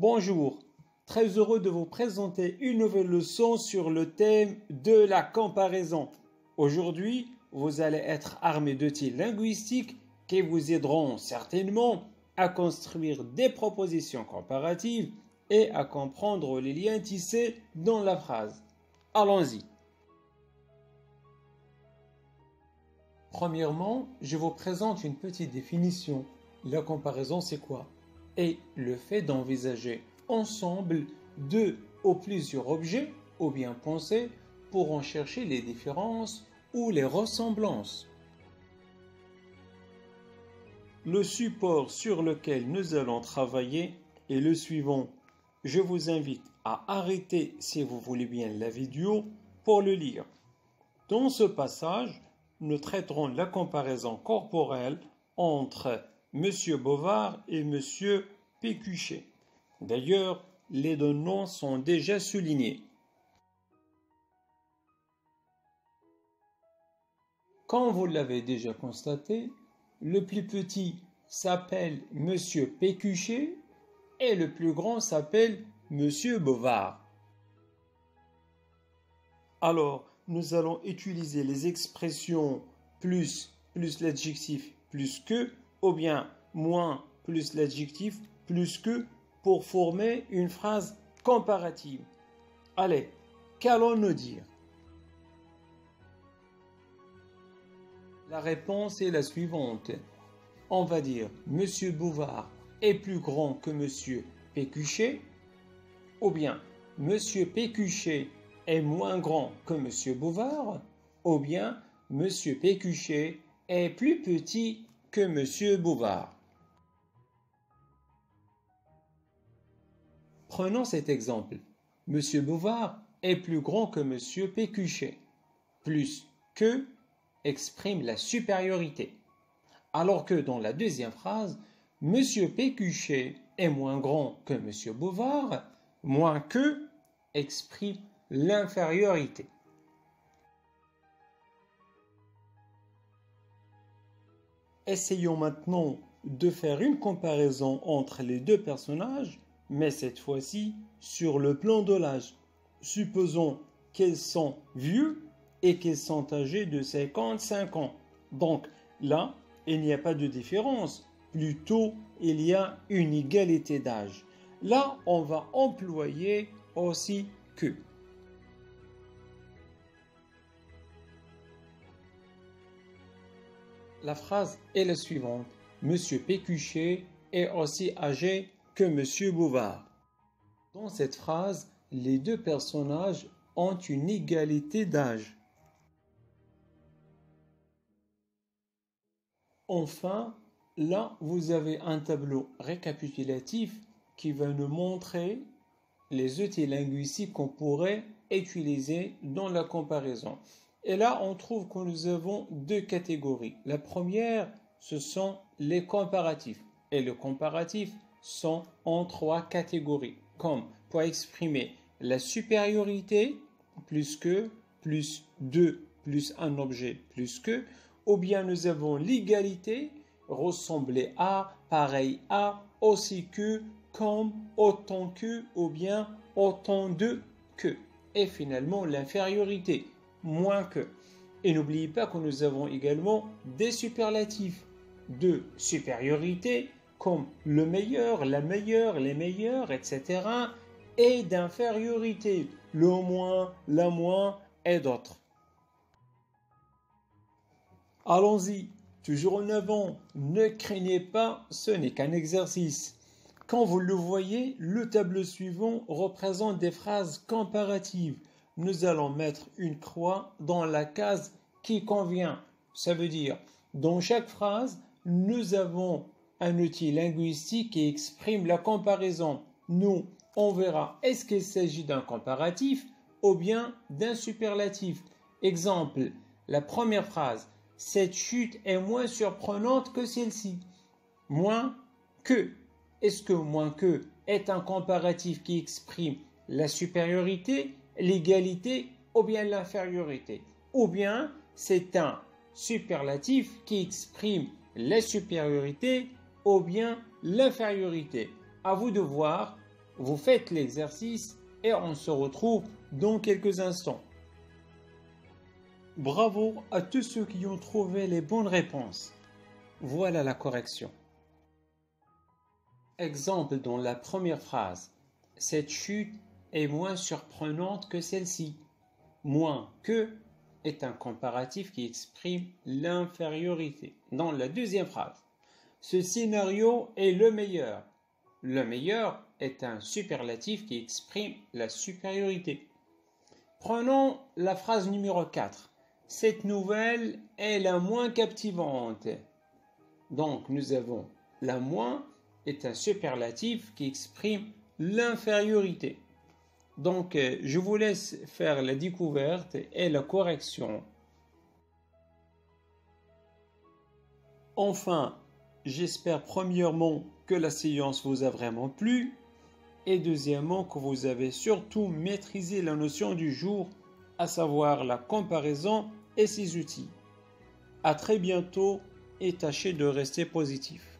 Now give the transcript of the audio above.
Bonjour, très heureux de vous présenter une nouvelle leçon sur le thème de la comparaison. Aujourd'hui, vous allez être armé d'outils linguistiques qui vous aideront certainement à construire des propositions comparatives et à comprendre les liens tissés dans la phrase. Allons-y. Premièrement, je vous présente une petite définition. La comparaison, c'est quoi? Et le fait d'envisager ensemble deux ou plusieurs objets ou bien pensées pour en chercher les différences ou les ressemblances. Le support sur lequel nous allons travailler est le suivant. Je vous invite à arrêter, si vous voulez bien, la vidéo pour le lire. Dans ce passage, nous traiterons la comparaison corporelle entre M. Bovard et M. Pécuchet. D'ailleurs, les deux noms sont déjà soulignés. Comme vous l'avez déjà constaté, le plus petit s'appelle M. Pécuchet et le plus grand s'appelle M. Bovard. Alors, nous allons utiliser les expressions plus l'adjectif plus que, ou bien moins plus l'adjectif plus que pour former une phrase comparative. Allez, qu'allons-nous dire? La réponse est la suivante. On va dire Monsieur Bovard est plus grand que Monsieur Pécuchet, ou bien Monsieur Pécuchet est moins grand que Monsieur Bovard, ou bien Monsieur Pécuchet est plus petit que Monsieur Bovard. Prenons cet exemple. Monsieur Bovard est plus grand que Monsieur Pécuchet. Plus que exprime la supériorité. Alors que dans la deuxième phrase, Monsieur Pécuchet est moins grand que Monsieur Bovard, moins que exprime l'infériorité. Essayons maintenant de faire une comparaison entre les deux personnages, mais cette fois-ci sur le plan de l'âge. Supposons qu'ils sont vieux et qu'ils sont âgés de 55 ans. Donc là, il n'y a pas de différence. Plutôt, il y a une égalité d'âge. Là, on va employer aussi que. La phrase est la suivante. Monsieur Pécuchet est aussi âgé que Monsieur Bovard. Dans cette phrase, les deux personnages ont une égalité d'âge. Enfin, là, vous avez un tableau récapitulatif qui va nous montrer les outils linguistiques qu'on pourrait utiliser dans la comparaison. Et là, on trouve que nous avons deux catégories. La première, ce sont les comparatifs. Et les comparatifs sont en trois catégories, comme pour exprimer la supériorité, plus que, plus de, plus un objet, plus que, ou bien nous avons l'égalité, ressembler à, pareil à, aussi que, comme, autant que, ou bien autant de que. Et finalement l'infériorité, moins que. Et n'oubliez pas que nous avons également des superlatifs de supériorité, comme le meilleur, la meilleure, les meilleurs, etc. Et d'infériorité, le moins, la moins et d'autres. Allons-y, toujours en avant, ne craignez pas, ce n'est qu'un exercice. Quand vous le voyez, le tableau suivant représente des phrases comparatives. Nous allons mettre une croix dans la case qui convient. Ça veut dire, dans chaque phrase, nous avons un outil linguistique qui exprime la comparaison. Nous, on verra, est-ce qu'il s'agit d'un comparatif ou bien d'un superlatif. Exemple, la première phrase. Cette chute est moins surprenante que celle-ci. Moins que. Est-ce que moins que est un comparatif qui exprime la supériorité, l'égalité ou bien l'infériorité? Ou bien c'est un superlatif qui exprime la supériorité ou bien l'infériorité? À vous de voir Vous faites l'exercice et on se retrouve dans quelques instants. Bravo à tous ceux qui ont trouvé les bonnes réponses. Voilà la correction. Exemple dans la première phrase. Cette chute est moins surprenante que celle-ci. Moins que est un comparatif qui exprime l'infériorité. Dans la deuxième phrase. Ce scénario est le meilleur. Le meilleur est un superlatif qui exprime la supériorité. Prenons la phrase numéro 4. Cette nouvelle est la moins captivante. Donc nous avons la moins est un superlatif qui exprime l'infériorité. Donc je vous laisse faire la découverte et la correction. Enfin, j'espère premièrement que la séance vous a vraiment plu et deuxièmement que vous avez surtout maîtrisé la notion du jour, à savoir la comparaison et ses outils. À très bientôt et tâchez de rester positif.